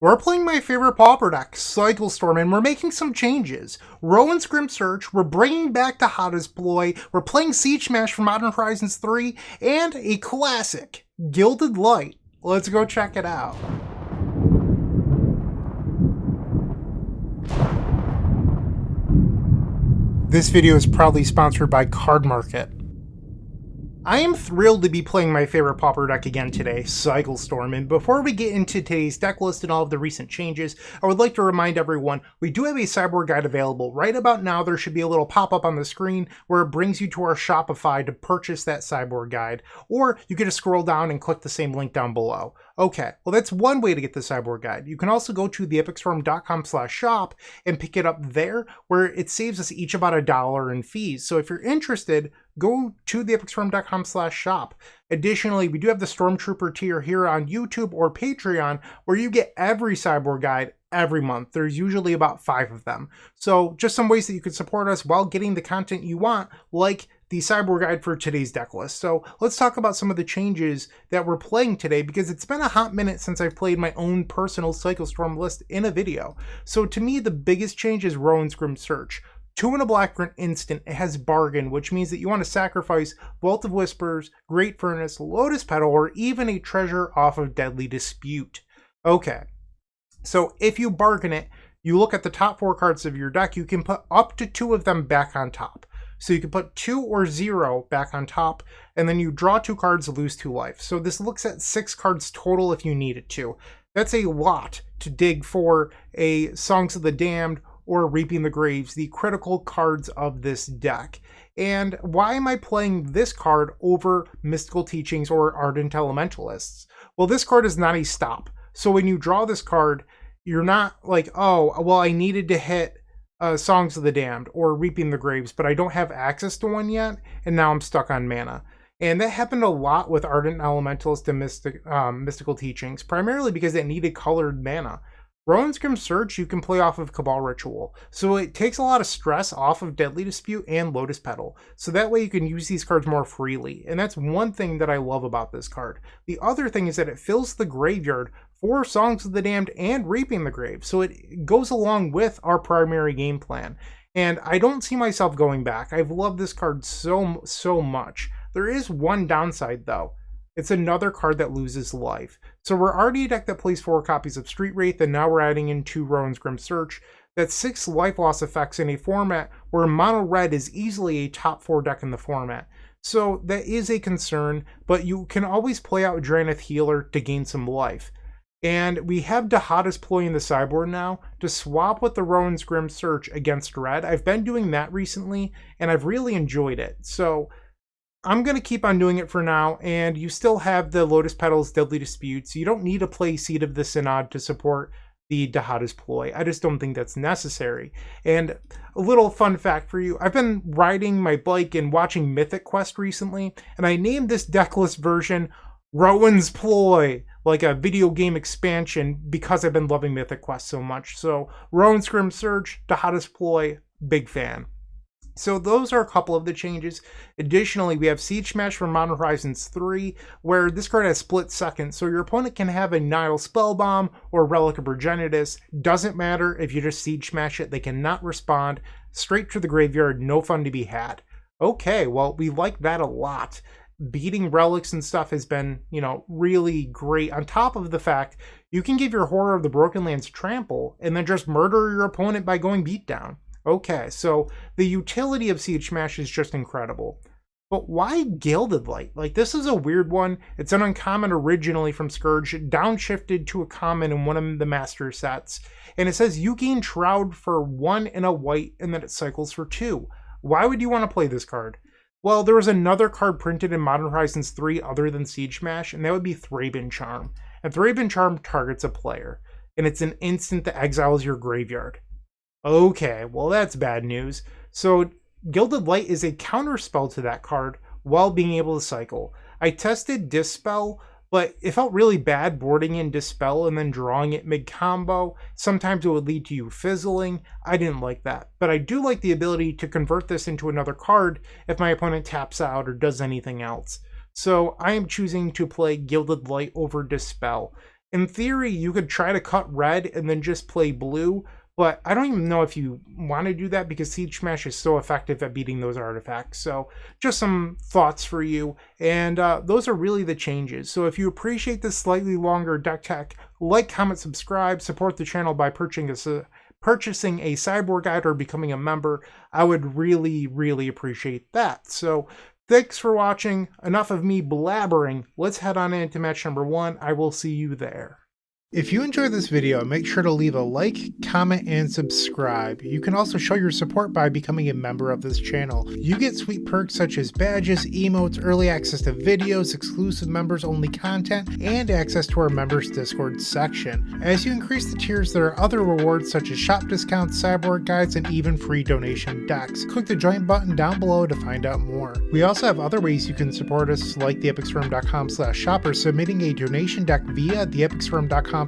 We're playing my favorite Pauper deck, Cycle Storm, and we're making some changes. Rowan's Grim Search, we're bringing back Dihada's Ploy, we're playing Siege Smash from Modern Horizons 3, and a classic, Gilded Light. Let's go check it out. This video is proudly sponsored by Card Market. I am thrilled to be playing my favorite Pauper deck again today, Cycle Storm, and before we get into today's deck list and all of the recent changes, I would like to remind everyone we do have a sideboard guide available. Right about now there should be a little pop-up on the screen where it brings you to our Shopify to purchase that sideboard guide, or you can just scroll down and click the same link down below. Okay, well that's one way to get the sideboard guide. You can also go to theepicstorm.com/shop and pick it up there, where it saves us each about $1 in fees. So if you're interested, go to theepicstorm.com/shop. Additionally, we do have the Stormtrooper tier here on YouTube or Patreon, where you get every sideboard guide every month. There's usually about 5 of them. So just some ways that you can support us while getting the content you want, like the sideboard guide for today's deck list. So let's talk about some of the changes that we're playing today, because it's been a hot minute since I've played my own personal Cycle Storm list in a video. So to me, the biggest change is Rowan's Grim Search. 2 and a black for an instant. It has Bargain, which means that you want to sacrifice Vault of Whispers, Great Furnace, Lotus Petal, or even a treasure off of Deadly Dispute. Okay, so if you bargain it, you look at the top 4 cards of your deck, you can put up to 2 of them back on top. So you can put 2 or 0 back on top, and then you draw 2 cards, lose 2 life. So this looks at 6 cards total if you need it to. That's a lot to dig for a Songs of the Damned or Reaping the Graves, the critical cards of this deck. And why am I playing this card over Mystical Teachings or Ardent Elementalists? Well, this card is not a stop. So when you draw this card, you're not like, oh, well, I needed to hit Songs of the Damned or Reaping the Graves, but I don't have access to one yet, and now I'm stuck on mana. And that happened a lot with Ardent Elementalist and Mystical Teachings, primarily because it needed colored mana. Rowan's Grim Search, you can play off of Cabal Ritual, so it takes a lot of stress off of Deadly Dispute and Lotus Petal, so that way you can use these cards more freely, and that's one thing that I love about this card. The other thing is that it fills the graveyard for Songs of the Damned and Reaping the Grave, so it goes along with our primary game plan, and I don't see myself going back. I've loved this card so much. There is one downside though. It's another card that loses life. So we're already a deck that plays 4 copies of Street Wraith, and now we're adding in 2 Rowan's Grim Search. That's 6 life loss effects in a format where mono red is easily a top 4 deck in the format. So that is a concern, but you can always play out Drannith Healer to gain some life. And we have Dihada's Ploy in the sideboard now to swap with the Rowan's Grim Search against red. I've been doing that recently, and I've really enjoyed it. So I'm going to keep on doing it for now, and you still have the Lotus Petal's Deadly Dispute, so you don't need to play Seed of the Synod to support the Dihada's Ploy. I just don't think that's necessary. And a little fun fact for you, I've been riding my bike and watching Mythic Quest recently, and I named this decklist version Rowan's Ploy, like a video game expansion, because I've been loving Mythic Quest so much. So Rowan's Grim Search, Dihada's Ploy, big fan. So those are a couple of the changes. Additionally, we have Siege Smash from Modern Horizons 3, where this card has split second, so your opponent can have a Nile Spellbomb or Relic of Progenitus. Doesn't matter if you just Siege Smash it, they cannot respond. Straight to the graveyard, no fun to be had. Okay, well, we like that a lot. Beating relics and stuff has been, really great. On top of the fact, you can give your Horror of the Broken Lands trample and then just murder your opponent by going beatdown. Okay, so the utility of Siege Smash is just incredible. But why Gilded Light? Like, this is a weird one. It's an uncommon originally from Scourge, downshifted to a common in one of the master sets. And it says you gain Shroud for 1 and a white, and then it cycles for 2. Why would you want to play this card? Well, there was another card printed in Modern Horizons 3 other than Siege Smash, and that would be Thraben Charm. And Thraben Charm targets a player, and it's an instant that exiles your graveyard. Okay, well that's bad news. So Gilded Light is a counter spell to that card while being able to cycle. I tested Dispel, but it felt really bad boarding in Dispel and then drawing it mid-combo. Sometimes it would lead to you fizzling. I didn't like that. But I do like the ability to convert this into another card if my opponent taps out or does anything else. So I am choosing to play Gilded Light over Dispel. In theory, you could try to cut red and then just play blue, but I don't even know if you want to do that because Siege Smash is so effective at beating those artifacts. So just some thoughts for you. And those are really the changes. So if you appreciate this slightly longer deck tech, like, comment, subscribe, support the channel by purchasing a sideboard guide or becoming a member. I would really, really appreciate that. So thanks for watching. Enough of me blabbering. Let's head on into match number 1. I will see you there. If you enjoyed this video, make sure to leave a like, comment, and subscribe. You can also show your support by becoming a member of this channel. You get sweet perks such as badges, emotes, early access to videos, exclusive members-only content, and access to our members Discord section. As you increase the tiers, there are other rewards such as shop discounts, sideboard guides, and even free donation decks. Click the join button down below to find out more. We also have other ways you can support us, like theepicstorm.com/shop or submitting a donation deck via theepicstorm.com/donation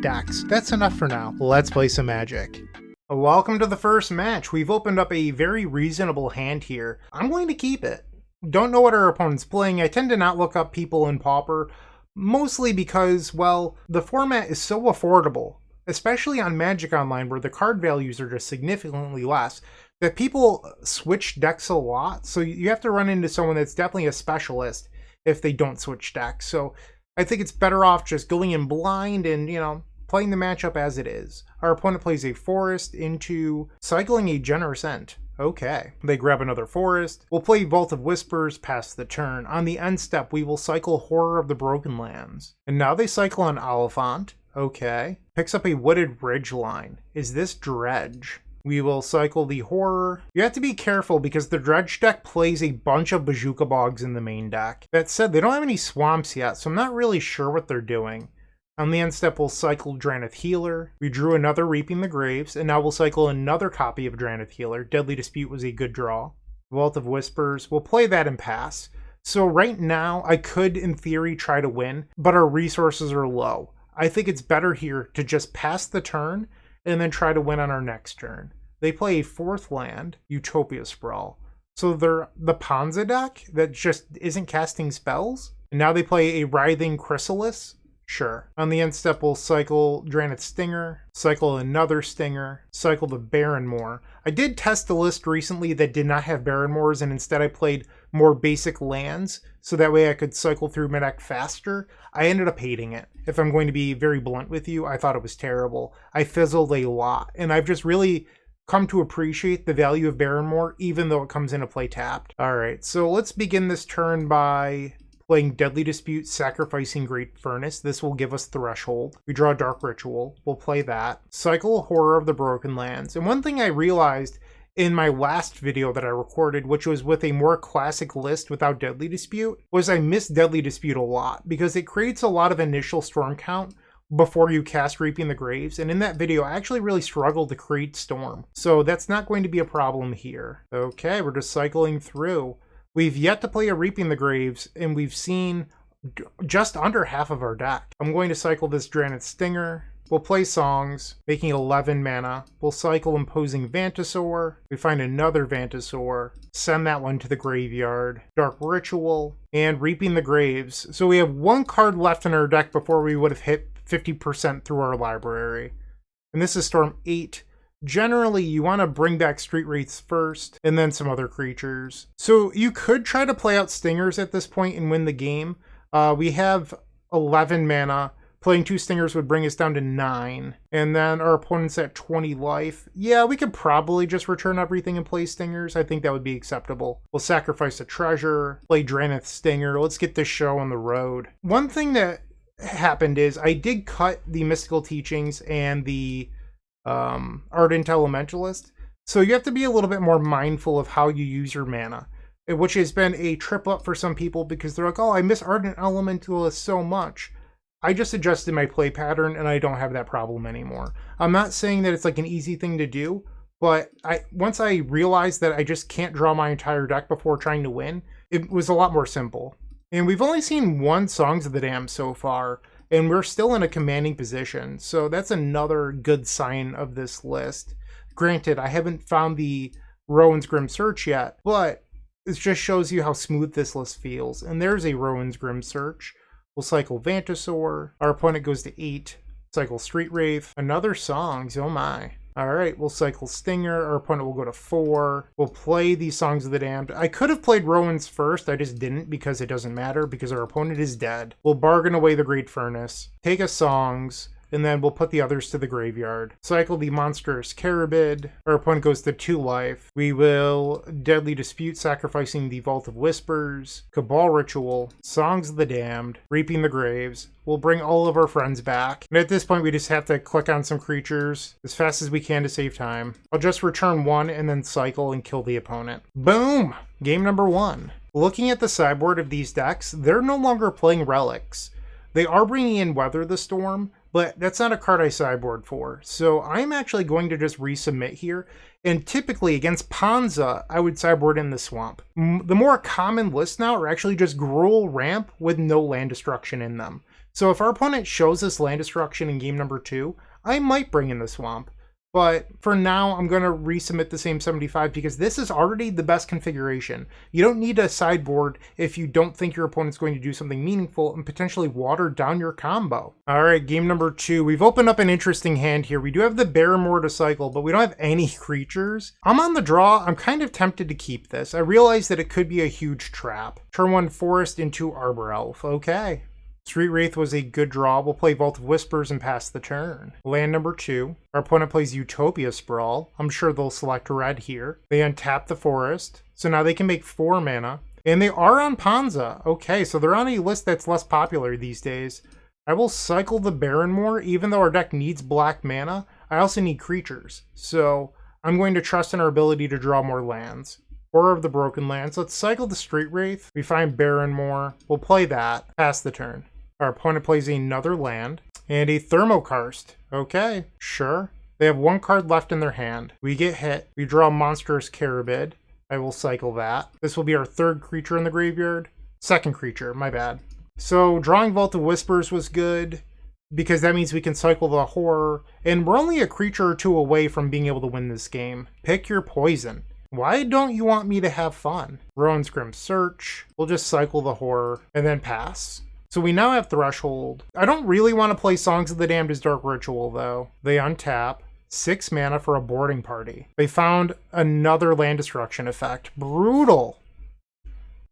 decks. That's enough for now. Let's play some Magic. Welcome to the first match. We've opened up a very reasonable hand here. I'm going to keep it. Don't know what our opponent's playing. I tend to not look up people in Pauper, mostly because, well, the format is so affordable, especially on Magic Online where the card values are just significantly less, that people switch decks a lot. So you have to run into someone that's definitely a specialist if they don't switch decks. So I think it's better off just going in blind and, playing the matchup as it is. Our opponent plays a forest into cycling a Generous End. Okay. They grab another forest. We'll play Vault of Whispers past the turn. On the end step, we will cycle Horror of the Broken Lands. And now they cycle an Oliphant. Okay. Picks up a Wooded Ridgeline. Is this Dredge? We will cycle the Horror. You have to be careful because the Dredge deck plays a bunch of Bazooka Bogs in the main deck. That said, they don't have any swamps yet, so I'm not really sure what they're doing. On the end step, we'll cycle Drannith Healer. We drew another Reaping the Graves, and now we'll cycle another copy of Drannith Healer. Deadly Dispute was a good draw. Vault of Whispers. We'll play that and pass. So right now, I could, in theory, try to win, but our resources are low. I think it's better here to just pass the turn and then try to win on our next turn. They play a 4th land, Utopia Sprawl. So they're the Ponza deck that just isn't casting spells. And now they play a Writhing Chrysalis. Sure. On the end step, we'll cycle Drannith Stinger, cycle another Stinger, cycle the Barrenmoor. I did test a list recently that did not have Barrenmoors, and instead I played more basic lands, so that way I could cycle through mid-deck faster. I ended up hating it. If I'm going to be very blunt with you, I thought it was terrible. I fizzled a lot, and I've just really come to appreciate the value of Barrenmoor, even though it comes into play tapped. Alright, so let's begin this turn by playing Deadly Dispute, sacrificing Great Furnace. This will give us Threshold. We draw Dark Ritual. We'll play that. Cycle Horror of the Broken Lands. And one thing I realized in my last video that I recorded, which was with a more classic list without Deadly Dispute, was I missed Deadly Dispute a lot because it creates a lot of initial Storm count before you cast Reaping the Graves. And in that video, I actually really struggled to create Storm. So that's not going to be a problem here. Okay, we're just cycling through. We've yet to play a Reaping the Graves, and we've seen just under half of our deck. I'm going to cycle this Drannith Stinger. We'll play Songs, making 11 mana. We'll cycle Imposing Vantasaur. We find another Vantasaur. Send that one to the graveyard. Dark Ritual, and Reaping the Graves. So we have one card left in our deck before we would have hit 50% through our library. And this is Storm 8. Generally, you want to bring back Street Wraiths first, and then some other creatures. So you could try to play out Stingers at this point and win the game. We have 11 mana. Playing 2 Stingers would bring us down to 9. And then our opponent's at 20 life. Yeah, we could probably just return everything and play Stingers. I think that would be acceptable. We'll sacrifice a treasure, play Drannith Stinger. Let's get this show on the road. One thing that happened is I did cut the Mystical Teachings and the Ardent Elementalist, so you have to be a little bit more mindful of how you use your mana, which has been a trip up for some people because they're like, oh, I miss Ardent Elementalist so much. I just adjusted my play pattern and I don't have that problem anymore. I'm not saying that it's like an easy thing to do, but once I realized that I just can't draw my entire deck before trying to win, it was a lot more simple. And we've only seen 1 Songs of the Damned so far, and we're still in a commanding position, so that's another good sign of this list. Granted, I haven't found the Rowan's Grim Search yet, but it just shows you how smooth this list feels. And there's a Rowan's Grim Search. We'll cycle Vantasaur. Our opponent goes to 8. Cycle Street Wraith. Another Songs, oh my. Alright, we'll cycle Stinger. Our opponent will go to 4. We'll play these Songs of the Damned. I could have played Rowan's first, I just didn't because it doesn't matter because our opponent is dead. We'll bargain away the Great Furnace. Take a Songs. And then we'll put the others to the graveyard. Cycle the Monstrous Carabid. Our opponent goes to 2 life. We will Deadly Dispute, sacrificing the Vault of Whispers. Cabal Ritual. Songs of the Damned. Reaping the Graves. We'll bring all of our friends back. And at this point, we just have to click on some creatures as fast as we can to save time. I'll just return 1 and then cycle and kill the opponent. Boom! Game number 1. Looking at the sideboard of these decks, they're no longer playing relics. They are bringing in Weather the Storm, but that's not a card I sideboard for. So I'm actually going to just resubmit here. And typically against Ponza, I would sideboard in the Swamp. The more common lists now are actually just Gruul Ramp with no land destruction in them. So if our opponent shows us land destruction in game number 2, I might bring in the Swamp. But for now, I'm going to resubmit the same 75 because this is already the best configuration. You don't need a sideboard if you don't think your opponent's going to do something meaningful and potentially water down your combo. All right, game number 2. We've opened up an interesting hand here. We do have the Barrymore to cycle, but we don't have any creatures. I'm on the draw. I'm kind of tempted to keep this. I realize that it could be a huge trap. Turn 1 Forest into Arbor Elf. Okay. Street Wraith was a good draw. We'll play Vault of Whispers and pass the turn. Land number 2. Our opponent plays Utopia Sprawl. I'm sure they'll select red here. They untap the forest. So now they can make 4 mana. And they are on Ponza. Okay, so they're on a list that's less popular these days. I will cycle the Barrymore. Even though our deck needs black mana, I also need creatures. So I'm going to trust in our ability to draw more lands. Horror of the Broken Lands. Let's cycle the Street Wraith. We find Barrymore. We'll play that. Pass the turn. Our opponent plays another land and a Thermokarst. Okay, sure. They have 1 card left in their hand. We get hit. We draw Monstrous Carabid. I will cycle that. This will be our 3rd creature in the graveyard. 2nd creature, my bad. So drawing Vault of Whispers was good because that means we can cycle the Horror. And we're only a creature or 2 away from being able to win this game. Pick your poison. Why don't you want me to have fun? Rowan's Grim Search. We'll just cycle the Horror and then pass. So we now have Threshold. I don't really want to play Songs of the Damned as Dark Ritual, though. They untap 6 mana for a boarding party. They found another land destruction effect. Brutal.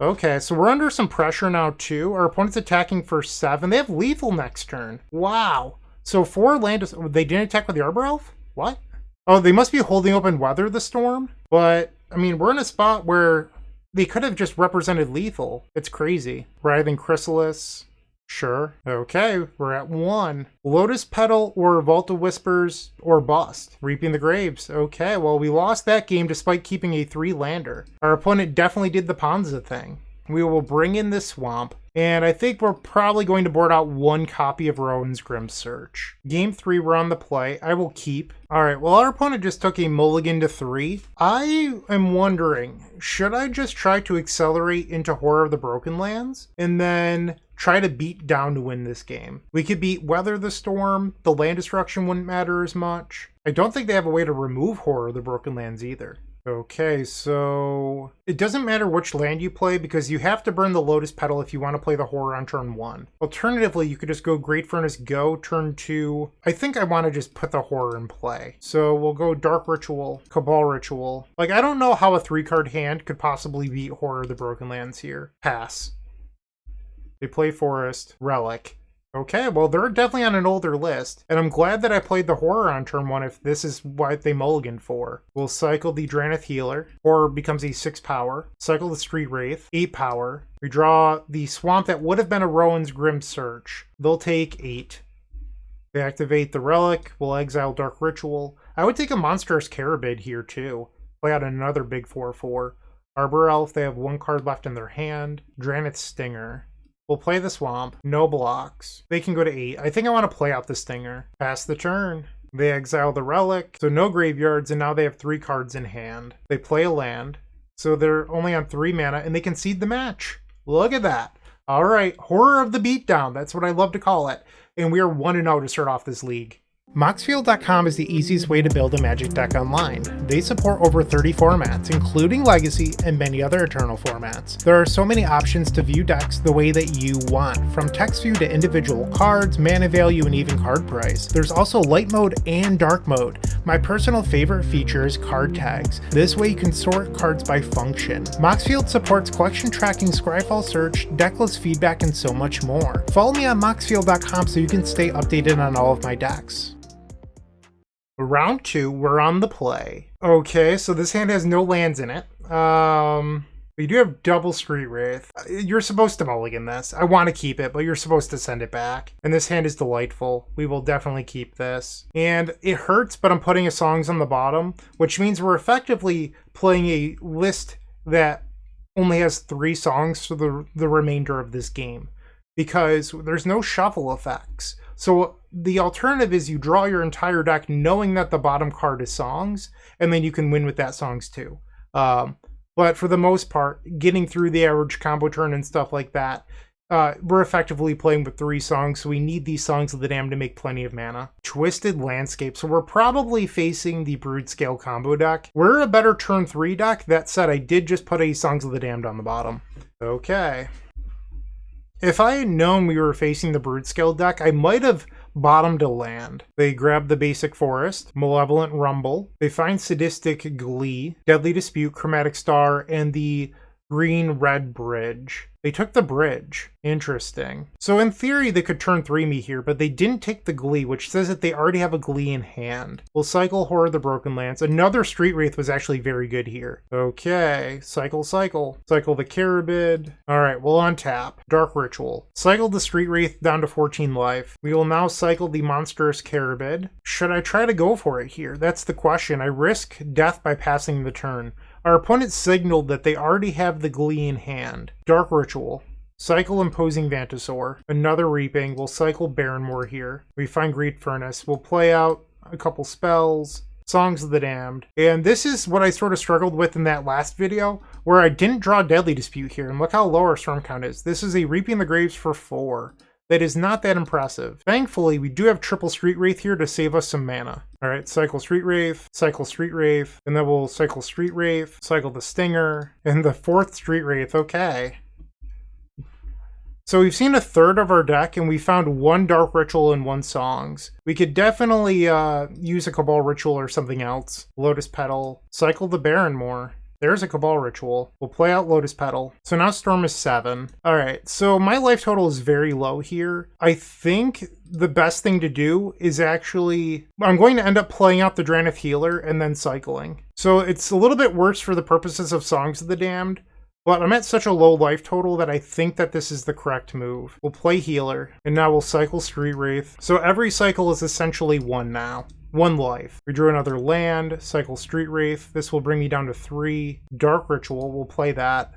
Okay, so we're under some pressure now, too. Our opponent's attacking for 7. They have lethal next turn. Wow. So 4 land... They didn't attack with the Arbor Elf? What? Oh, they must be holding open Weather the Storm? But, I mean, we're in a spot where they could have just represented lethal. It's crazy. Writhing Chrysalis... Sure. Okay, we're at 1. Lotus Petal or Vault of Whispers or bust. Reaping the Graves. Okay, well, we lost that game despite keeping a 3-lander. Our opponent definitely did the Ponza thing. We will bring in this Swamp, and I think we're probably going to board out 1 copy of Rowan's Grim Search. Game 3, we're on the play. I will keep. All right, well, our opponent just took a mulligan to 3. I am wondering, should I just try to accelerate into Horror of the Broken Lands and then try to beat down to win this game? We could beat Weather the Storm. The land destruction wouldn't matter as much. I don't think they have a way to remove Horror of the Broken Lands either. Okay, so it doesn't matter which land you play because you have to burn the Lotus Petal if you want to play the Horror on turn 1. Alternatively, you could just go Great Furnace go, turn 2. I think I want to just put the Horror in play. So we'll go Dark Ritual, Cabal Ritual. Like, I don't know how a 3-card hand could possibly beat Horror of the Broken Lands here. Pass. They play Forest, Relic. Okay, well, they're definitely on an older list, and I'm glad that I played the Horror on turn 1 if this is what they mulliganed for. We'll cycle the Drannith Healer. Horror becomes a 6 power. Cycle the Street Wraith, 8 power. We draw the Swamp that would have been a Rowan's Grim Search. They'll take 8. They activate the Relic. We'll exile Dark Ritual. I would take a Monstrous Carabid here, too. Play out another big 4/4. Arbor Elf, they have 1 card left in their hand. Drannith Stinger. We'll play the Swamp. No blocks. They can go to 8. I think I want to play out the Stinger. Pass the turn. They exile the Relic. So no graveyards, and now they have 3 cards in hand. They play a land. So they're only on 3 mana, and they concede the match. Look at that. All right. Horror of the Beatdown. That's what I love to call it. And we are 1-0 to start off this league. Moxfield.com is the easiest way to build a Magic deck online. They support over 30 formats, including Legacy and many other Eternal formats. There are so many options to view decks the way that you want, from text view to individual cards, mana value, and even card price. There's also light mode and dark mode. My personal favorite feature is card tags. This way you can sort cards by function. Moxfield supports collection tracking, Scryfall search, decklist feedback, and so much more. Follow me on Moxfield.com so you can stay updated on all of my decks. Round 2, we're on the play. Okay, so this hand has no lands in it. We do have double Street Wraith. You're supposed to mulligan this. I want to keep it, but you're supposed to send it back. And this hand is delightful. We will definitely keep this. And it hurts, but I'm putting a songs on the bottom, which means we're effectively playing a list that only has 3 songs for the remainder of this game, because there's no shuffle effects. So the alternative is you draw your entire deck knowing that the bottom card is songs, and then you can win with that songs too. But for the most part, getting through the average combo turn and stuff like that, we're effectively playing with 3 songs, so we need these Songs of the Damned to make plenty of mana. Twisted Landscape, so we're probably facing the Broodscale combo deck. We're a better turn 3 deck. That said, I did just put a Songs of the Damned on the bottom. Okay. If I had known we were facing the Broodscale deck, I might have bottomed a land. They grabbed the basic Forest, Malevolent Rumble, they find Sadistic Glee, Deadly Dispute, Chromatic Star, and the green-red bridge. They took the bridge. Interesting. So in theory, they could turn 3 me here, but they didn't take the Glee, which says that they already have a Glee in hand. We'll cycle Horror of the Broken Lands. Another Street Wraith was actually very good here. Okay, cycle. Cycle the Carabid. Alright, we'll untap. Dark Ritual. Cycle the Street Wraith down to 14 life. We will now cycle the Monstrous Carabid. Should I try to go for it here? That's the question. I risk death by passing the turn. Our opponent signaled that they already have the Glee in hand. Dark Ritual. Cycle Imposing Vantasaur. Another Reaping. We'll cycle Barrenmoor here. We find Greed Furnace. We'll play out a couple spells. Songs of the Damned. And this is what I sort of struggled with in that last video, where I didn't draw Deadly Dispute here. And look how low our Storm count is. This is a Reaping the Graves for 4. That is not that impressive. Thankfully, we do have triple Street Wraith here to save us some mana. Alright, cycle Street Wraith, and then we'll cycle Street Wraith, cycle the Stinger, and the 4th Street Wraith. Okay. So we've seen a third of our deck, and we found 1 Dark Ritual and 1 Songs. We could definitely use a Cabal Ritual or something else. Lotus Petal, cycle the Barrenmoor. There's a Cabal Ritual. We'll play out Lotus Petal. So now Storm is 7. Alright, so my life total is very low here. I think the best thing to do is actually... I'm going to end up playing out the Drannith Healer and then cycling. So it's a little bit worse for the purposes of Songs of the Damned, but I'm at such a low life total that I think that this is the correct move. We'll play Healer, and now we'll cycle Street Wraith. So every cycle is essentially 1 now. 1 life. We drew another land, cycle Street Wraith. This will bring me down to 3. Dark Ritual, we'll play that.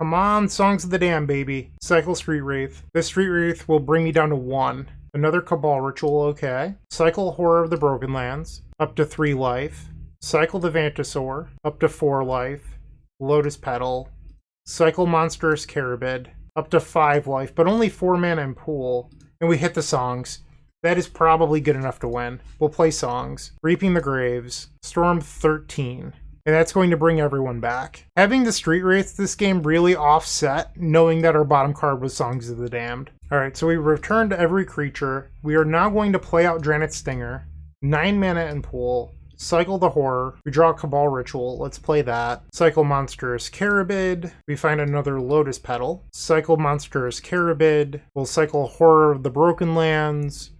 Come on, Songs of the Damned, baby. Cycle Street Wraith. This Street Wraith will bring me down to 1. Another Cabal Ritual, okay. Cycle Horror of the Broken Lands, up to 3 life. Cycle the Vantasaur, up to 4 life. Lotus Petal. Cycle Monstrous Carabid, up to 5 life, but only 4 mana in pool. And we hit the Songs. That is probably good enough to win. We'll play Songs. Reaping the Graves. Storm 13. And that's going to bring everyone back. Having the Street Wraiths this game really offset knowing that our bottom card was Songs of the Damned. Alright, so we returned every creature. We are now going to play out Drannith Stinger. 9 mana in pool. Cycle the Horror. We draw a Cabal Ritual. Let's play that. Cycle Monstrous Carabid. We find another Lotus Petal. Cycle Monstrous Carabid. We'll cycle Horror of the Broken Lands.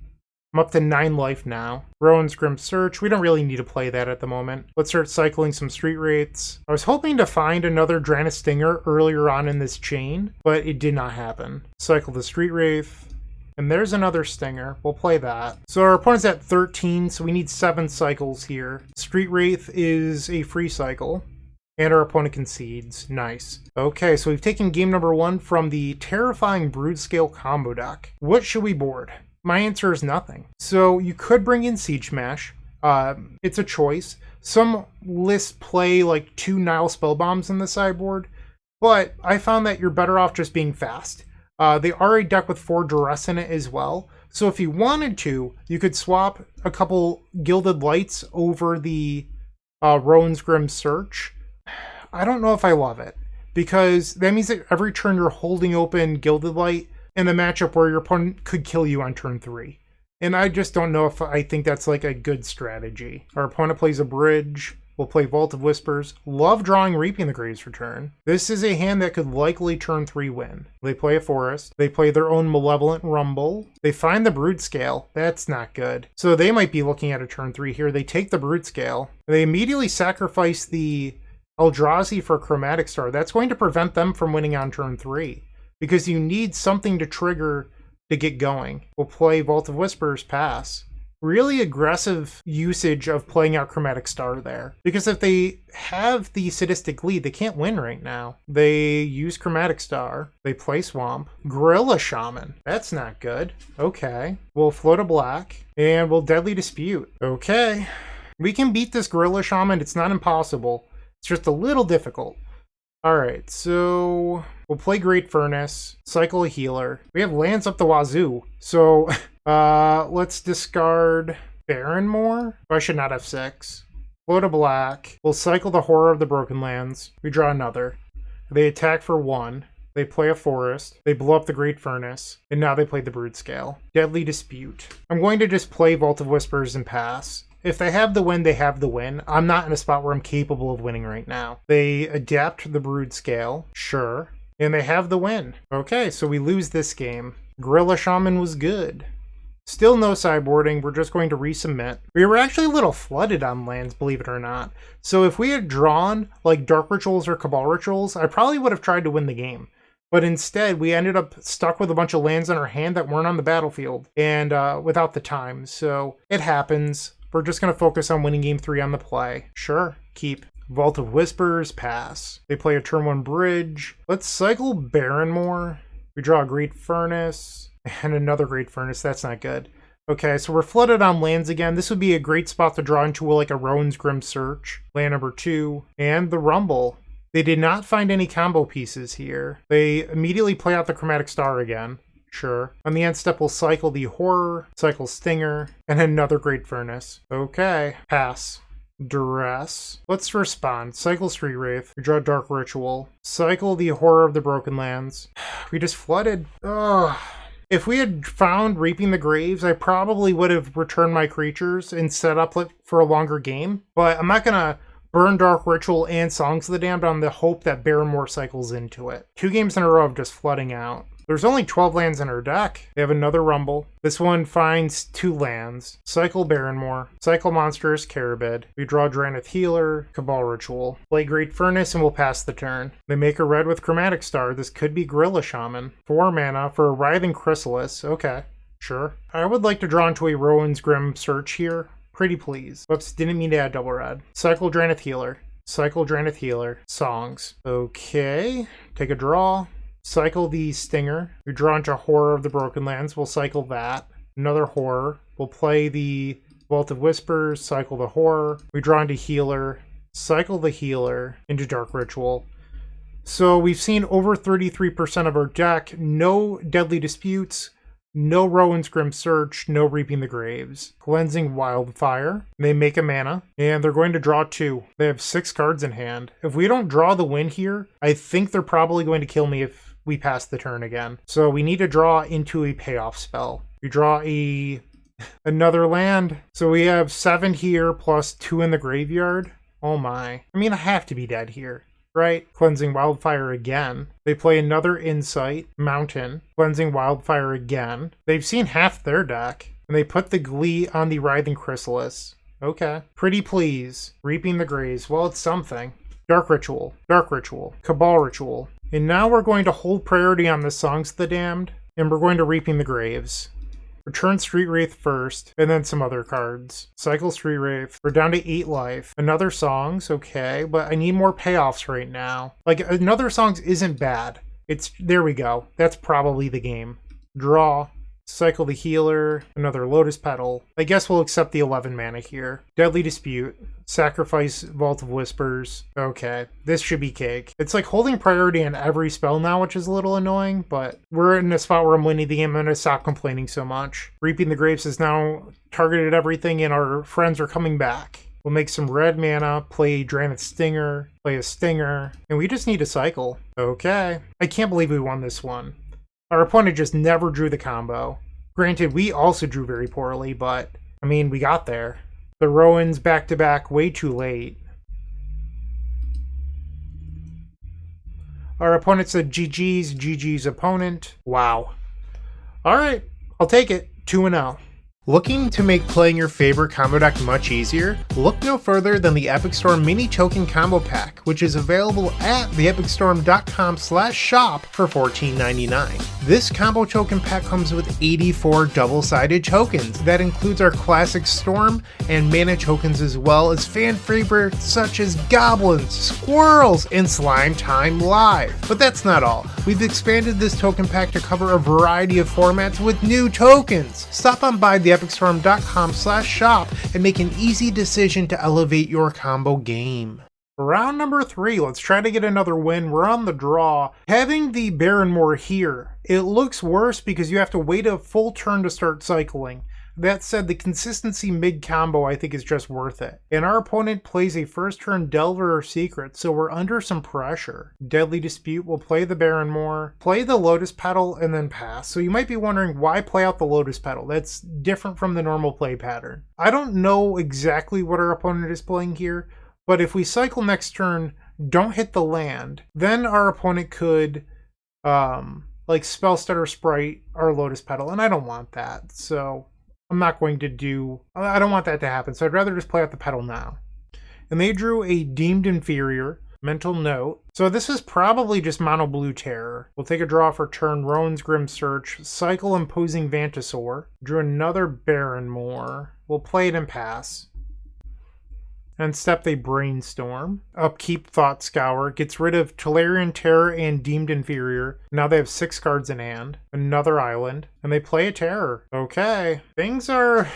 I'm up to 9 life now. Rowan's Grim Search. We don't really need to play that at the moment. Let's start cycling some Street Wraiths. I was hoping to find another Drannith Stinger earlier on in this chain, but it did not happen. Cycle the Street Wraith. And there's another Stinger. We'll play that. So our opponent's at 13, so we need 7 cycles here. Street Wraith is a free cycle. And our opponent concedes. Nice. Okay, so we've taken game number 1 from the terrifying Broodscale combo deck. What should we board? My answer is nothing. So you could bring in Siege Smash. It's a choice. Some lists play like 2 Nile Spell Bombs in the sideboard, but I found that you're better off just being fast. They are a deck with 4 Duress in it as well, So if you wanted to, you could swap a couple Gilded Lights over the Rowan's Grim Search. I don't know if I love it, because that means that every turn you're holding open Gilded Light in a matchup where your opponent could kill you on turn 3. And I just don't know if I think that's like a good strategy. Our opponent plays a bridge. We'll play Vault of Whispers. Love drawing Reaping the Graves for turn. This is a hand that could likely turn 3 win. They play a forest. They play their own Malevolent Rumble. They find the Broodscale. That's not good. So they might be looking at a turn 3 here. They take the Broodscale. They immediately sacrifice the Eldrazi for Chromatic Star. That's going to prevent them from winning on turn 3, because you need something to trigger to get going. We'll play Vault of Whispers, pass. Really aggressive usage of playing out Chromatic Star there, because if they have the Sadistic Lead, they can't win right now. They use Chromatic Star. They play Swamp. Gorilla Shaman. That's not good. Okay. We'll float a black, and we'll Deadly Dispute. Okay. We can beat this Gorilla Shaman. It's not impossible. It's just a little difficult. Alright, so we'll play Great Furnace, cycle a healer. We have lands up the wazoo, so let's discard Barrenmore. I should not have 6. Float a black. We'll cycle the Horror of the Broken Lands. We draw another. They attack for 1. They play a forest. They blow up the Great Furnace. And now they play the Broodscale. Deadly Dispute. I'm going to just play Vault of Whispers and pass. If they have the win, they have the win. I'm not in a spot where I'm capable of winning right now. They adapt the Broodscale, sure, and they have the win. Okay, so we lose this game. Gorilla Shaman was good. Still no sideboarding, we're just going to resubmit. We were actually a little flooded on lands, believe it or not. So if we had drawn like Dark Rituals or Cabal Rituals, I probably would have tried to win the game. But instead, we ended up stuck with a bunch of lands in our hand that weren't on the battlefield and without the time. So it happens. We're just going to focus on winning game 3 on the play. Sure, keep. Vault of Whispers, pass. They play a turn 1 bridge. Let's cycle Barrenmore. We draw a Great Furnace and another Great Furnace. That's not good. Okay, so we're flooded on lands again. This would be a great spot to draw into like a Rowan's Grim Search. Land number 2. And the Rumble. They did not find any combo pieces here. They immediately play out the Chromatic Star again. Sure. On the end step, we'll cycle the Horror, cycle Stinger, and another Great Furnace. Okay. Pass. Duress. Let's respond. Cycle Street Wraith. We draw Dark Ritual. Cycle the Horror of the Broken Lands. We just flooded. Ugh. If we had found Reaping the Graves, I probably would have returned my creatures and set up for a longer game. But I'm not going to burn Dark Ritual and Songs of the Damned on the hope that Barrenmore cycles into it. 2 games in a row of just flooding out. There's only 12 lands in our deck. They have another Rumble. This one finds 2 lands. Cycle Barrenmore. Cycle Monstrous Carabid. We draw Drannith Healer, Cabal Ritual. Play Great Furnace and we'll pass the turn. They make a red with Chromatic Star. This could be Gorilla Shaman. 4 mana for a Writhing Chrysalis. Okay, sure. I would like to draw into a Rowan's Grim Search here. Pretty please. Whoops, didn't mean to add double red. Cycle Drannith Healer. Cycle Drannith Healer. Songs. Okay, take a draw. Cycle the Stinger. We draw into Horror of the Broken Lands. We'll cycle that. Another Horror. We'll play the Vault of Whispers. Cycle the Horror. We draw into Healer. Cycle the Healer into Dark Ritual. So we've seen over 33% of our deck. No Deadly Disputes. No Rowan's Grim Search. No Reaping the Graves. Cleansing Wildfire. They make a mana. And they're going to draw 2. They have 6 cards in hand. If we don't draw the win here, I think they're probably going to kill me if we pass the turn again. So we need to draw into a payoff spell. We draw another land. So we have 7 here plus 2 in the graveyard. Oh my. I mean, I have to be dead here, right? Cleansing Wildfire again. They play another Insight, Mountain. Cleansing Wildfire again. They've seen half their deck. And they put the Glee on the Writhing Chrysalis. Okay. Pretty please. Reaping the Graves. Well, it's something. Dark Ritual. Dark Ritual. Cabal Ritual. And now we're going to hold priority on the Songs of the Damned, and we're going to Reaping the Graves. Return Street Wraith first, and then some other cards. Cycle Street Wraith. We're down to 8 life. Another Songs, okay, but I need more payoffs right now. Like, another Songs isn't bad. There we go. That's probably the game. Draw. cycle the healer, another Lotus Petal. I guess we'll accept the 11 mana here. Deadly Dispute, sacrifice Vault of Whispers. Okay, this should be cake. It's like holding priority on every spell now, which is a little annoying, but we're in a spot where I'm winning the game. I'm gonna stop complaining so much. Reaping the Grapes has now targeted everything and our friends are coming back. We'll make some red mana, play Drannith Stinger, play a Stinger, and we just need a cycle. Okay. I can't believe we won this one. Our opponent just never drew the combo. Granted, we also drew very poorly, but, I mean, we got there. The Rowans back-to-back way too late. Our opponent said GG's opponent. Wow. Alright, I'll take it. 2-0. Looking to make playing your favorite combo deck much easier? Look no further than the Epic Storm Mini Token Combo Pack, which is available at theepicstorm.com/shop for $14.99. This combo token pack comes with 84 double-sided tokens. That includes our classic Storm and mana tokens, as well as fan favorites such as Goblins, Squirrels, and Slime Time Live. But that's not all. We've expanded this token pack to cover a variety of formats with new tokens. Stop on by theepicstorm.com/shop and make an easy decision to elevate your combo game. Round number 3, let's try to get another win. We're on the draw. Having the Barrenmoor here, it looks worse because you have to wait a full turn to start cycling. That said, the consistency mid-combo I think is just worth it. And our opponent plays a first turn Delver or Secret, so we're under some pressure. Deadly Dispute will play the Barrenmoor, play the Lotus Petal, and then pass. So you might be wondering, why play out the Lotus Petal? That's different from the normal play pattern. I don't know exactly what our opponent is playing here, but if we cycle next turn, don't hit the land, then our opponent could like Spellstutter Sprite our Lotus Petal, and I don't want that, so I'm not going to do, I don't want that to happen, so I'd rather just play out the Petal now. And they drew a Deemed Inferior, Mental Note. So this is probably just Mono Blue Terror. We'll take a draw for turn, Rowan's Grim Search, cycle Imposing Vantasaur, drew another Barrenmoor. We'll play it and pass. And step they Brainstorm. Upkeep Thought Scour, gets rid of Tolarian Terror and Deemed Inferior. Now they have 6 cards in hand. Another island. And they play a Terror. Okay. Things are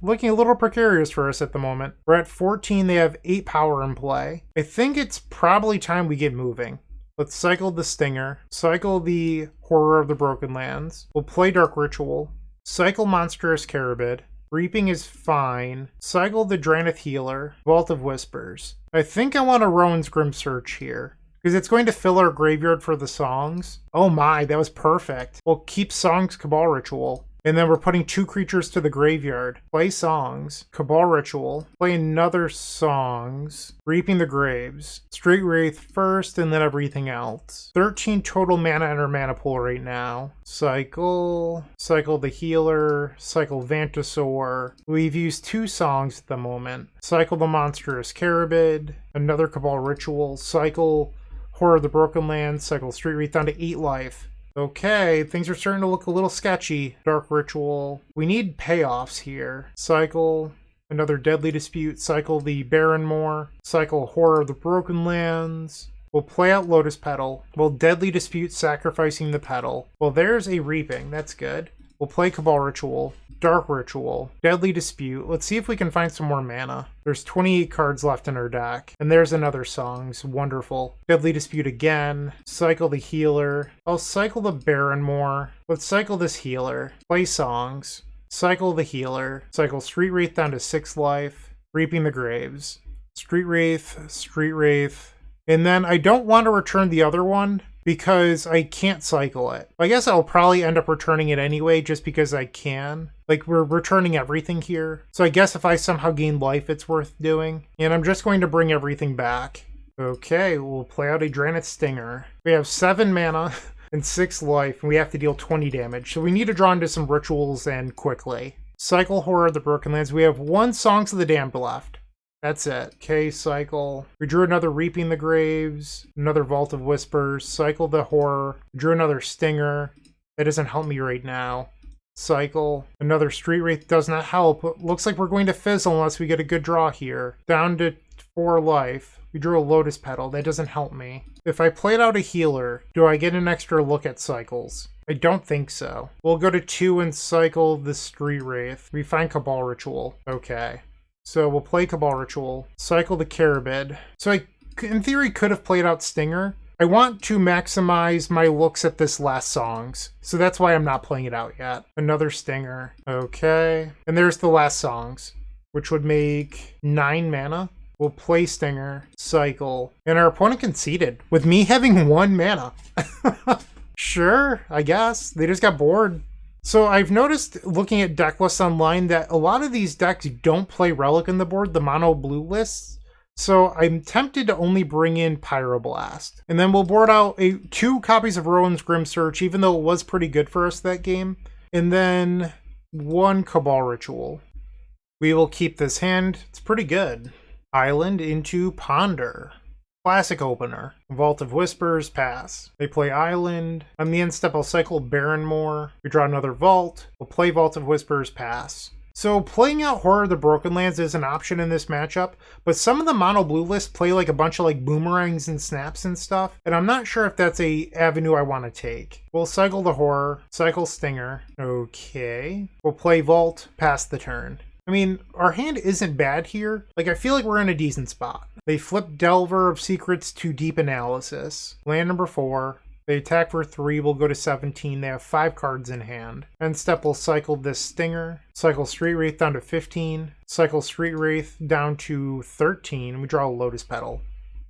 looking a little precarious for us at the moment. We're at 14, they have 8 power in play. I think it's probably time we get moving. Let's cycle the Stinger. Cycle the Horror of the Broken Lands. We'll play Dark Ritual. Cycle Monstrous Carabid. Reaping is fine. Cycle the Drannith Healer. Vault of Whispers. I think I want a Rowan's Grim Search here, because it's going to fill our graveyard for the songs. Oh my, that was perfect. We'll keep Songs, Cabal Ritual. And then we're putting 2 creatures to the graveyard. Play Songs, Cabal Ritual, play another Songs, Reaping the Graves, Straight Wraith first, and then everything else. 13 total mana in our mana pool right now. Cycle the Healer, cycle Vantasaur. We've used 2 Songs at the moment. Cycle the Monstrous Carabid, another Cabal Ritual, cycle Horror of the Broken Lands, cycle Straight Wraith down to 8 life. Okay, things are starting to look a little sketchy. Dark Ritual. We need payoffs here. Cycle another Deadly Dispute. Cycle the Barrenmoor. Cycle Horror of the Broken Lands. We'll play out Lotus Petal. We'll Deadly Dispute, sacrificing the Petal. Well, there's a Reaping. That's good. We'll play Cabal Ritual. Dark Ritual. Deadly Dispute. Let's see if we can find some more mana. There's 28 cards left in our deck. And there's another Songs. Wonderful. Deadly Dispute again. Cycle the Healer. I'll cycle the Barrenmoor. Let's cycle this Healer. Play Songs. Cycle the Healer. Cycle Street Wraith down to 6 life. Reaping the Graves. Street Wraith. And then I don't want to return the other one, because I can't cycle it. I guess I'll probably end up returning it anyway, just because I can. Like, we're returning everything here. So I guess if I somehow gain life, it's worth doing. And I'm just going to bring everything back. Okay, we'll play out a Drannith Stinger. We have 7 mana and 6 life, and we have to deal 20 damage. So we need to draw into some rituals and quickly. Cycle Horror of the Broken Lands. We have 1 Songs of the Damned left. That's it. Okay, cycle. We drew another Reaping the Graves, another Vault of Whispers, cycle the Horror, drew another Stinger. That doesn't help me right now. Cycle. Another Street Wraith does not help. Looks like we're going to fizzle unless we get a good draw here. Down to 4 life. We drew a Lotus Petal. That doesn't help me. If I played out a Healer, do I get an extra look at cycles? I don't think so. We'll go to 2 and cycle the Street Wraith. We find Cabal Ritual. Okay. So we'll play Cabal Ritual, cycle the Carabid. So I, in theory, could have played out Stinger. I want to maximize my looks at this last songs, so that's why I'm not playing it out yet. Another Stinger. Okay. And there's the last songs, which would make 9 mana. We'll play Stinger, cycle, and our opponent conceded, with me having 1 mana. Sure, I guess. They just got bored. So I've noticed, looking at deck lists online, that a lot of these decks don't play Relic in the board, the mono blue lists. So I'm tempted to only bring in Pyroblast. And then we'll board out 2 copies of Rowan's Grim Search, even though it was pretty good for us that game. And then 1 Cabal Ritual. We will keep this hand. It's pretty good. Island into Ponder. Classic opener. Vault of Whispers, pass. They play Island. On the end step, I'll cycle Barrenmoor. We draw another Vault. We'll play Vault of Whispers, pass. So playing out Horror of the Broken Lands is an option in this matchup, but some of the mono blue lists play like a bunch of like boomerangs and snaps and stuff, and I'm not sure if that's a avenue I want to take. We'll cycle the Horror, cycle Stinger. Okay. We'll play Vault, pass the turn. I mean, our hand isn't bad here. Like, I feel like we're in a decent spot. They flip Delver of Secrets to Deep Analysis. Land number 4. They attack for 3. We'll go to 17. They have 5 cards in hand. End step, we'll cycle this Stinger. Cycle Street Wraith down to 15. Cycle Street Wraith down to 13. We draw a Lotus Petal.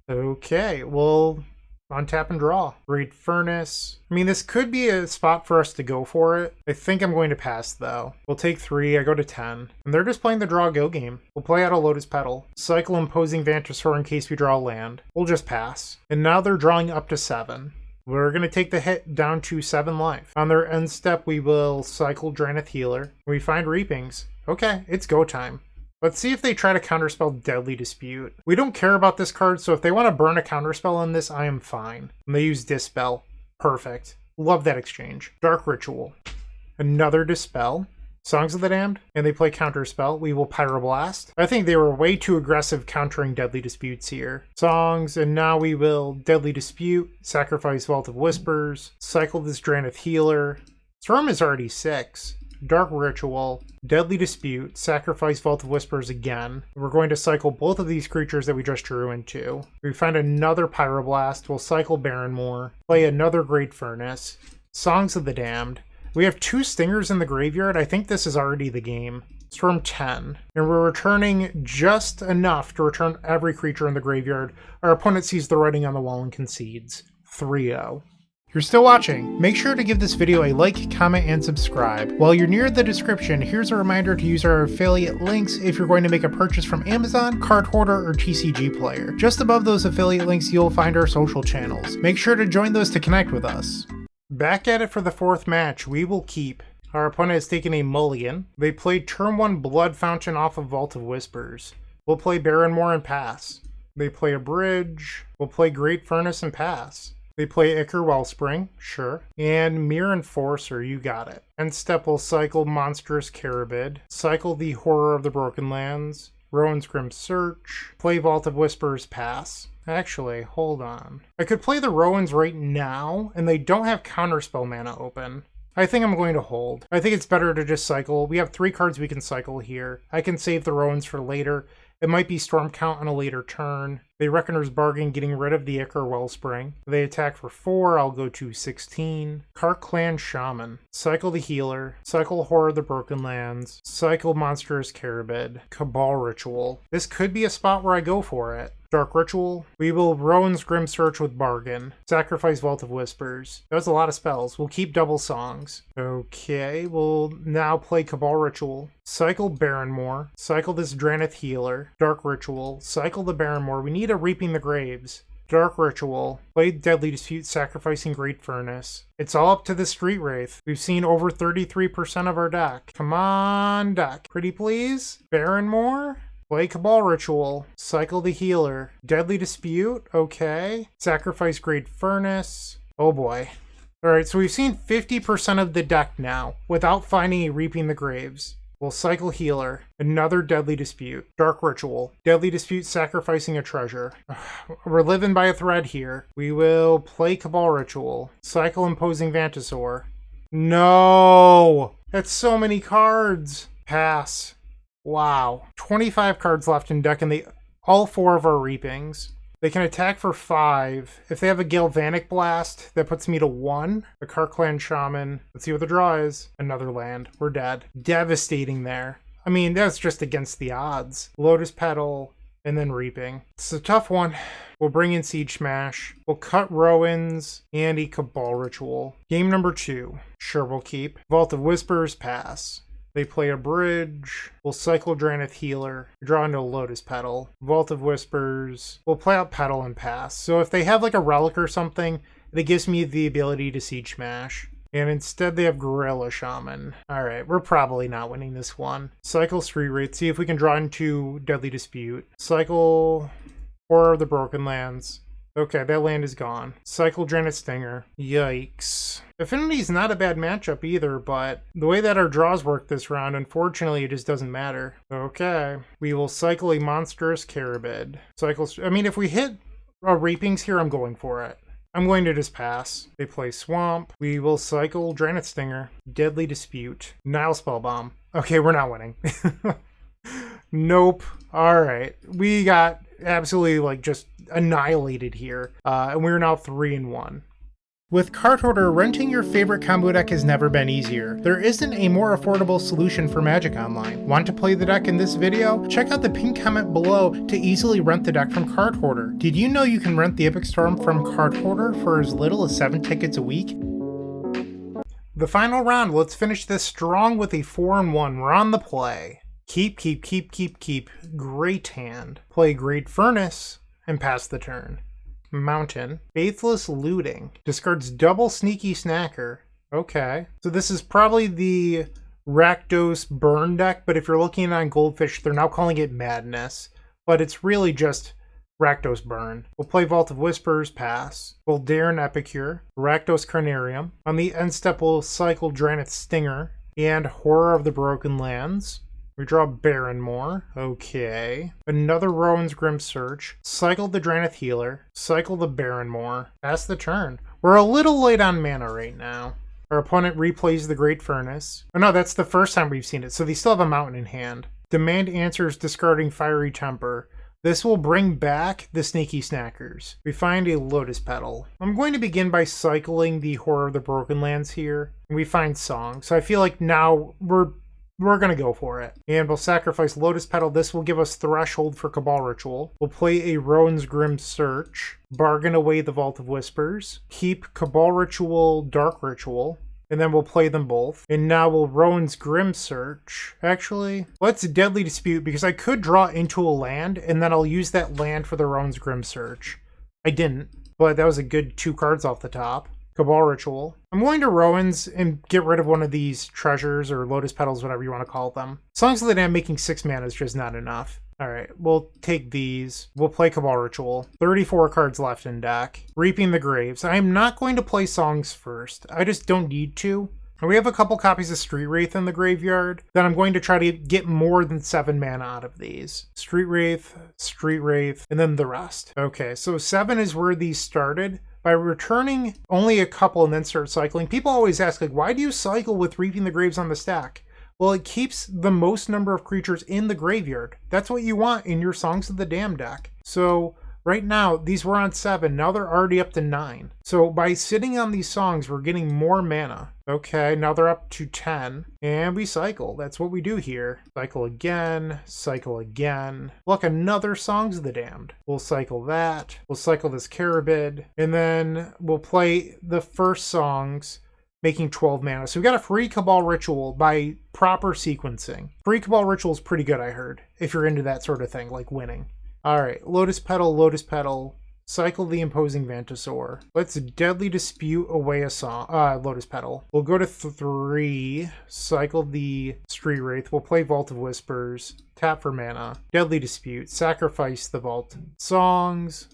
Okay, well, untap and draw. Great Furnace. I mean, this could be a spot for us to go for it. I think I'm going to pass, though. We'll take 3. I go to 10. And they're just playing the draw-go game. We'll play out a Lotus Petal. Cycle Imposing Vantisor in case we draw land. We'll just pass. And now they're drawing up to 7. We're going to take the hit down to 7 life. On their end step, we will cycle Drannith Healer. We find Reapings. Okay, it's go time. Let's see if they try to counterspell Deadly Dispute. We don't care about this card, so if they want to burn a counterspell on this, I am fine. And they use Dispel. Perfect. Love that exchange. Dark Ritual. Another Dispel. Songs of the Damned. And they play Counterspell. We will Pyroblast. I think they were way too aggressive countering Deadly Disputes here. Songs, and now we will Deadly Dispute. Sacrifice Vault of Whispers. Cycle this Drannith Healer. Thrum is already 6. Dark Ritual, Deadly Dispute, Sacrifice Vault of Whispers again. We're going to cycle both of these creatures that we just drew into. We find another Pyroblast, we'll cycle Barrenmoor, play another Great Furnace, Songs of the Damned. We have 2 Stingers in the graveyard. I think this is already the game. Storm 10. And we're returning just enough to return every creature in the graveyard. Our opponent sees the writing on the wall and concedes. 3-0. If you're still watching, make sure to give this video a like, comment, and subscribe. While you're near the description, here's a reminder to use our affiliate links if you're going to make a purchase from Amazon, Card Hoarder, or TCG Player. Just above those affiliate links, you'll find our social channels. Make sure to join those to connect with us. Back at it for the 4th match, we will keep. Our opponent has taken a mulligan. They played turn 1 Blood Fountain off of Vault of Whispers. We'll play Barrenmoor and pass. They play a Bridge. We'll play Great Furnace and pass. They play Ichor Wellspring, sure. And Mere Enforcer, you got it. End step will cycle Monstrous Carabid. Cycle the Horror of the Broken Lands. Rowan's Grim Search. Play Vault of Whispers, pass. Actually, hold on. I could play the Rowans right now, and they don't have Counterspell mana open. I think I'm going to hold. I think it's better to just cycle. We have 3 cards we can cycle here. I can save the Rowans for later. It might be Storm Count on a later turn. They Reckoner's Bargain, getting rid of the Ichor Wellspring. They attack for 4, I'll go to 16. Kark Clan Shaman. Cycle the Healer. Cycle Horror of the Broken Lands. Cycle Monstrous Carabid. Cabal Ritual. This could be a spot where I go for it. Dark Ritual. We will Rowan's Grim Search with Bargain. Sacrifice Vault of Whispers. That was a lot of spells. We'll keep double songs. Okay, we'll now play Cabal Ritual. Cycle Barrenmoor. Cycle this Drannith Healer. Dark Ritual. Cycle the Barrenmoor. We need a Reaping the Graves. Dark Ritual. Play Deadly Dispute, sacrificing Great Furnace. It's all up to the Street Wraith. We've seen over 33% of our deck. Come on, deck. Pretty please? Barrenmoor? Play Cabal Ritual. Cycle the Healer. Deadly Dispute? Okay. Sacrifice Great Furnace. Oh boy. Alright, so we've seen 50% of the deck now, without finding a Reaping the Graves. We'll cycle Healer. Another Deadly Dispute. Dark Ritual. Deadly Dispute, sacrificing a treasure. We're living by a thread here. We will play Cabal Ritual. Cycle Imposing Vantisor. No! That's so many cards. Pass. Wow. 25 cards left in deck, and all 4 of our Reapings. They can attack for 5. If they have a Galvanic Blast, that puts me to 1. A Karkland Shaman. Let's see what the draw is. Another land. We're dead. Devastating there. I mean, that's just against the odds. Lotus Petal, and then Reaping. It's a tough one. We'll bring in Siege Smash. We'll cut Rowan's and a Cabal Ritual. Game number 2. Sure, we'll keep. Vault of Whispers, pass. They play a bridge. We'll cycle Drannith Healer. Draw into a Lotus Petal. Vault of Whispers. We'll play out Petal and pass. So if they have like a relic or something, it gives me the ability to Siege Smash. And instead they have Gorilla Shaman. Alright, we're probably not winning this one. Cycle Street Wraith. See if we can draw into Deadly Dispute. Cycle Horror of the Broken Lands. Okay, that land is gone. Cycle Drannith Stinger. Yikes. Affinity's not a bad matchup either, but the way that our draws work this round, unfortunately, it just doesn't matter. Okay. We will cycle a Monstrous Carabid. I mean, if we hit Reapings here, I'm going for it. I'm going to just pass. They play Swamp. We will cycle Drannith Stinger. Deadly Dispute. Nile Spellbomb. Okay, we're not winning. Nope. Alright. We got absolutely, like, just annihilated here. And we're now 3-1. With Card Hoarder, renting your favorite combo deck has never been easier. There isn't a more affordable solution for Magic Online. Want to play the deck in this video? Check out the pinned comment below to easily rent the deck from Card Hoarder. Did you know you can rent the Epic Storm from Card Hoarder for as little as 7 tickets a week? The final round, let's finish this strong with a 4-1. We're on the play. Keep. Great hand. Play Great Furnace and pass the turn. Mountain. Faithless Looting. Discards double Sneaky Snacker. Okay. So this is probably the Rakdos burn deck, but if you're looking on Goldfish, they're now calling it Madness. But it's really just Rakdos burn. We'll play Vault of Whispers, pass. We'll Daring Epicure. Rakdos Carnarium. On the end step, we'll cycle Drannith Stinger and Horror of the Broken Lands. We draw Barrenmore. Okay. Another Rowan's Grim Search. Cycle the Drannith Healer. Cycle the Barrenmore. Pass the turn. We're a little late on mana right now. Our opponent replays the Great Furnace. Oh no, that's the first time we've seen it, so they still have a mountain in hand. Demand answers discarding Fiery Temper. This will bring back the Sneaky Snackers. We find a Lotus Petal. I'm going to begin by cycling the Horror of the Broken Lands here. And we find Song. So I feel like now we're going to go for it. And we'll sacrifice Lotus Petal. This will give us Threshold for Cabal Ritual. We'll play a Rowan's Grim Search. Bargain away the Vault of Whispers. Keep Cabal Ritual, Dark Ritual. And then we'll play them both. And now we'll Rowan's Grim Search. Actually, let's Deadly Dispute because I could draw into a land and then I'll use that land for the Rowan's Grim Search. I didn't, but that was a good 2 cards off the top. Cabal Ritual. I'm going to Rowan's and get rid of one of these treasures or Lotus Petals, whatever you want to call them. Songs of the Dam making 6 mana is just not enough. Alright, we'll take these. We'll play Cabal Ritual. 34 cards left in deck. Reaping the Graves. I am not going to play Songs first. I just don't need to. We have a couple copies of Street Wraith in the graveyard. Then I'm going to try to get more than 7 mana out of these. Street Wraith, and then the rest. Okay, so 7 is where these started. By returning only a couple and then start cycling, people always ask, like, why do you cycle with Reaping the Graves on the stack? Well, it keeps the most number of creatures in the graveyard. That's what you want in your Songs of the Dam deck. So right now, these were on 7. Now they're already up to 9. So by sitting on these songs, we're getting more mana. Okay, now they're up to 10. And we cycle. That's what we do here. Cycle again. Cycle again. Look, another Songs of the Damned. We'll cycle that. We'll cycle this Carabid. And then we'll play the first songs, making 12 mana. So we got a free Cabal Ritual by proper sequencing. Free Cabal Ritual is pretty good, I heard, if you're into that sort of thing, like winning. Alright, Lotus Petal, cycle the Imposing Vantasaur. Let's Deadly Dispute away a Lotus Petal. We'll go to 3, cycle the Street Wraith. We'll play Vault of Whispers, tap for mana. Deadly Dispute, sacrifice the Vault. Songs,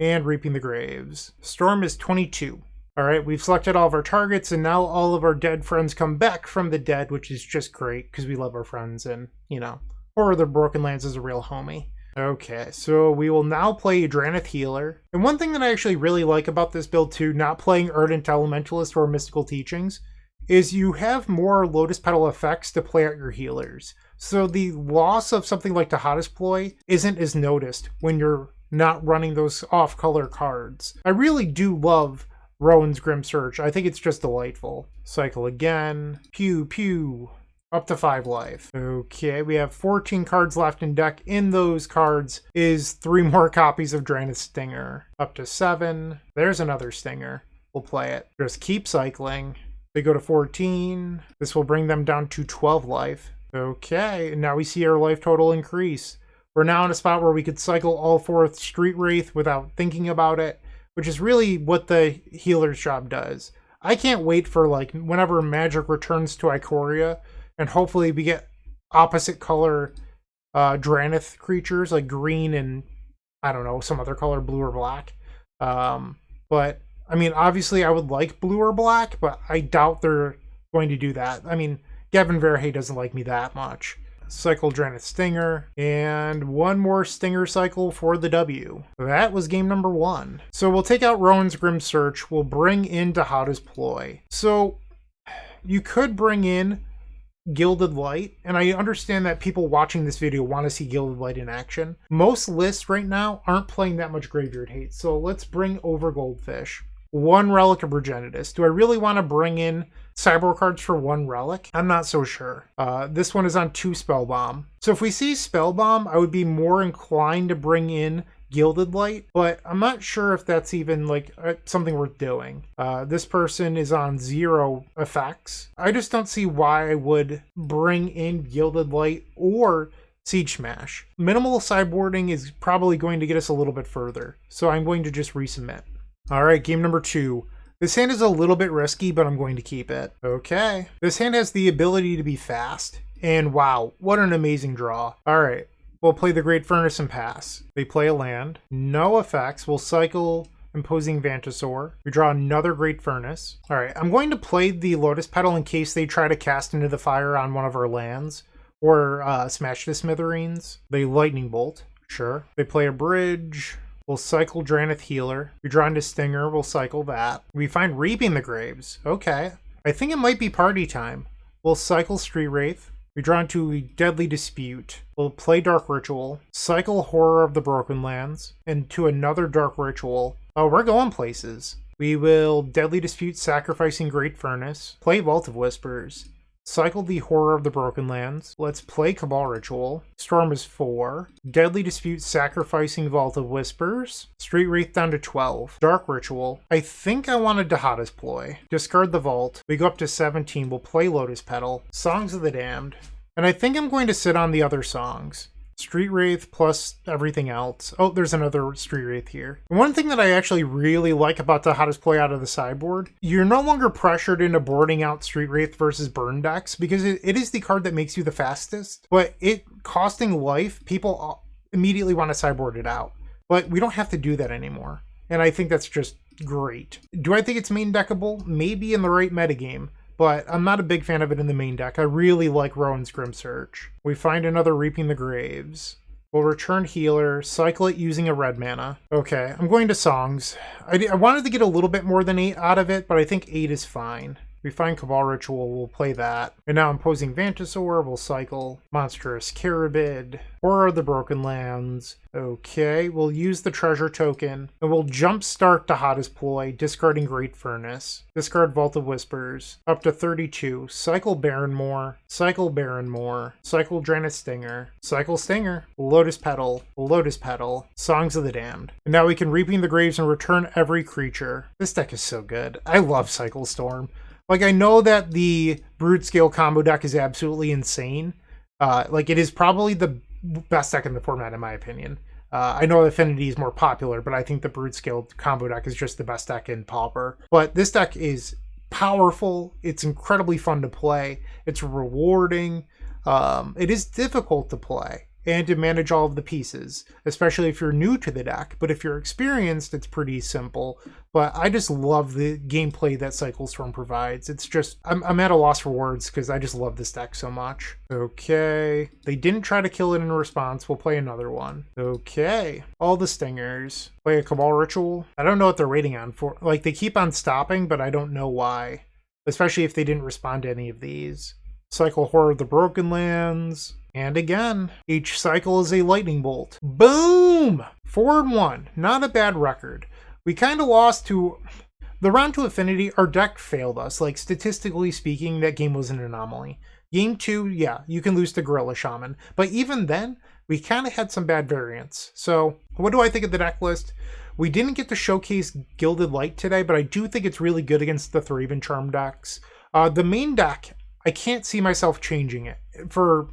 and Reaping the Graves. Storm is 22. Alright, we've selected all of our targets, and now all of our dead friends come back from the dead, which is just great, because we love our friends, and, you know, Horror of the Broken Lands is a real homie. Okay, so we will now play Drannith Healer. And one thing that I actually really like about this build too, not playing Ardent Elementalist or Mystical Teachings, is you have more Lotus Petal effects to play out your healers. So the loss of something like Dihada's Ploy isn't as noticed when you're not running those off-color cards. I really do love Rowan's Grim Search. I think it's just delightful. Cycle again. Pew, pew. Up to 5 life. Okay, we have 14 cards left in deck. In those cards is 3 more copies of Drannith Stinger. Up to 7. There's another Stinger. We'll play it. Just keep cycling. They go to 14. This will bring them down to 12 life. Okay, and now we see our life total increase. We're now in a spot where we could cycle all 4 Street Wraith without thinking about it, which is really what the healer's job does. I can't wait for like whenever Magic returns to Ikoria, and hopefully we get opposite color Drannith creatures like green and, I don't know, some other color, blue or black. But, I mean, obviously I would like blue or black, but I doubt they're going to do that. I mean, Gavin Verhey doesn't like me that much. Cycle Drannith Stinger, and 1 more Stinger cycle for the W. That was game number 1. So we'll take out Rowan's Grim Search. We'll bring in Dihada's Ploy. So you could bring in Gilded Light, and I understand that people watching this video want to see Gilded Light in action. Most lists right now aren't playing that much Graveyard Hate, so let's bring over Goldfish. 1 Relic of Progenitus. Do I really want to bring in Cyborg cards for 1 Relic? I'm not so sure. This one is on 2 Spellbomb. So if we see Spellbomb, I would be more inclined to bring in Gilded Light, but I'm not sure if that's even like something worth doing. This person is on 0 effects. I just don't see why I would bring in Gilded Light or Siege Smash. Minimal sideboarding is probably going to get us a little bit further, so I'm going to just resubmit. Alright, game number 2. This hand is a little bit risky, but I'm going to keep it. Okay. This hand has the ability to be fast, and wow, what an amazing draw. Alright. We'll play the Great Furnace and pass. They play a land. No effects. We'll cycle Imposing Vantasaur. We draw another Great Furnace. Alright, I'm going to play the Lotus Petal in case they try to cast into the fire on one of our lands. Or smash the Smithereens. They Lightning Bolt. Sure. They play a bridge. We'll cycle Drannith Healer. We draw into Stinger. We'll cycle that. We find Reaping the Graves. Okay. I think it might be party time. We'll cycle Street Wraith. We draw into Deadly Dispute. We'll play Dark Ritual, cycle Horror of the Broken Lands, and to another Dark Ritual. Oh, we're going places. We will Deadly Dispute, sacrificing Great Furnace, play Vault of Whispers, cycle the Horror of the Broken Lands. Let's play Cabal Ritual. Storm is 4. Deadly Dispute, sacrificing Vault of Whispers. Street Wraith down to 12. Dark Ritual. I think I wanted Dihada's Ploy. Discard the Vault. We go up to 17. We'll play Lotus Petal. Songs of the Damned. And I think I'm going to sit on the other songs. Street Wraith plus everything else. Oh, there's another Street Wraith here. One thing that I actually really like about Dihada's Ploy out of the sideboard, you're no longer pressured into boarding out Street Wraith versus burn decks, because it is the card that makes you the fastest, but it costing life, people immediately want to sideboard it out. But we don't have to do that anymore, and I think that's just great. Do I think it's main deckable? Maybe in the right metagame. But I'm not a big fan of it in the main deck. I really like Rowan's Grim Search. We find another Reaping the Graves. We'll return Healer, cycle it using a red mana. Okay, I'm going to Songs. I wanted to get a little bit more than 8 out of it, but I think 8 is fine. We find Cabal Ritual, we'll play that. And now Imposing Vantasaur, we'll cycle Monstrous Carabid, Horror of the Broken Lands. Okay, we'll use the treasure token, and we'll jumpstart Dihada's Ploy, discarding Great Furnace. Discard Vault of Whispers, up to 32. Cycle Barrenmoor, cycle Barrenmoor, cycle Drannith Stinger, cycle Stinger, Lotus Petal, Lotus Petal, Songs of the Damned. And now we can Reaping the Graves and return every creature. This deck is so good. I love Cycle Storm. Like, I know that the Broodscale combo deck is absolutely insane. Like, it is probably the best deck in the format, in my opinion. I know Affinity is more popular, but I think the Broodscale combo deck is just the best deck in Pauper. But this deck is powerful. It's incredibly fun to play. It's rewarding. It is difficult to play. and to manage all of the pieces, especially if you're new to the deck. But if you're experienced, it's pretty simple. But I just love the gameplay that Cycle Storm provides. It's just, I'm at a loss for words because I just love this deck so much. Okay, they didn't try to kill it in response. We'll play another one. Okay, all the Stingers. Play a Cabal Ritual. I don't know what they're waiting on for. Like, they keep on stopping, but I don't know why. Especially if they didn't respond to any of these. Cycle Horror of the Broken Lands. And again, each cycle is a lightning bolt. Boom! 4-1. Not a bad record. We kind of lost to the round to Affinity. Our deck failed us. Like, statistically speaking, that game was an anomaly. Game 2, yeah, you can lose to Gorilla Shaman. But even then, we kind of had some bad variants. So, what do I think of the deck list? We didn't get to showcase Gilded Light today, but I do think it's really good against the Thraben Charm decks. The main deck, I can't see myself changing it for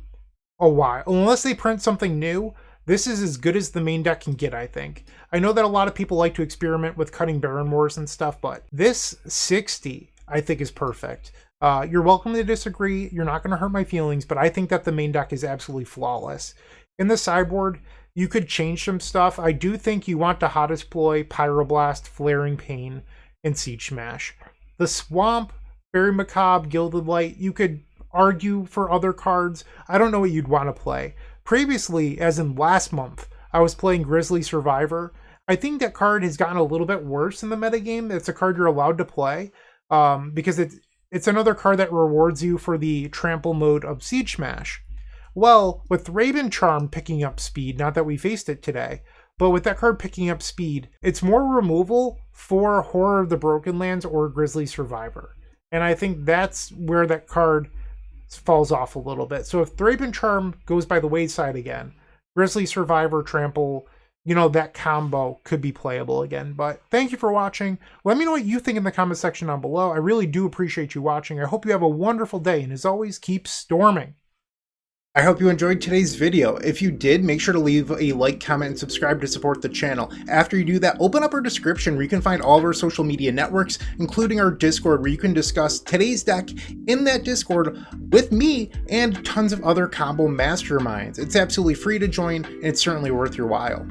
a while. Unless they print something new, this is as good as the main deck can get, I think. I know that a lot of people like to experiment with cutting Baron Wars and stuff, but this 60, I think, is perfect. You're welcome to disagree. You're not going to hurt my feelings, but I think that the main deck is absolutely flawless. In the sideboard, you could change some stuff. I do think you want Dihada's Ploy, Pyroblast, Flaring Pain, and Siege Smash. The Swamp, Very Macabre, Gilded Light, you could argue for other cards. I don't know what you'd want to play. Previously, as in last month, I was playing Grizzly Survivor. I think that card has gotten a little bit worse in the metagame. It's a card you're allowed to play because it's another card that rewards you for the trample mode of Siege Smash. Well, with Thraben Charm picking up speed, not that we faced it today, but with that card picking up speed, it's more removal for Horror of the Broken Lands or Grizzly Survivor. And I think that's where that card falls off a little bit. So if Thraben Charm goes by the wayside again, Grizzly Survivor, Trample, you know, that combo could be playable again. But thank you for watching. Let me know what you think in the comment section down below. I really do appreciate you watching. I hope you have a wonderful day, and as always, keep storming. I hope you enjoyed today's video. If you did, make sure to leave a like, comment, and subscribe to support the channel. After you do that, open up our description where you can find all of our social media networks, including our Discord, where you can discuss today's deck in that Discord with me and tons of other combo masterminds. It's absolutely free to join, and it's certainly worth your while.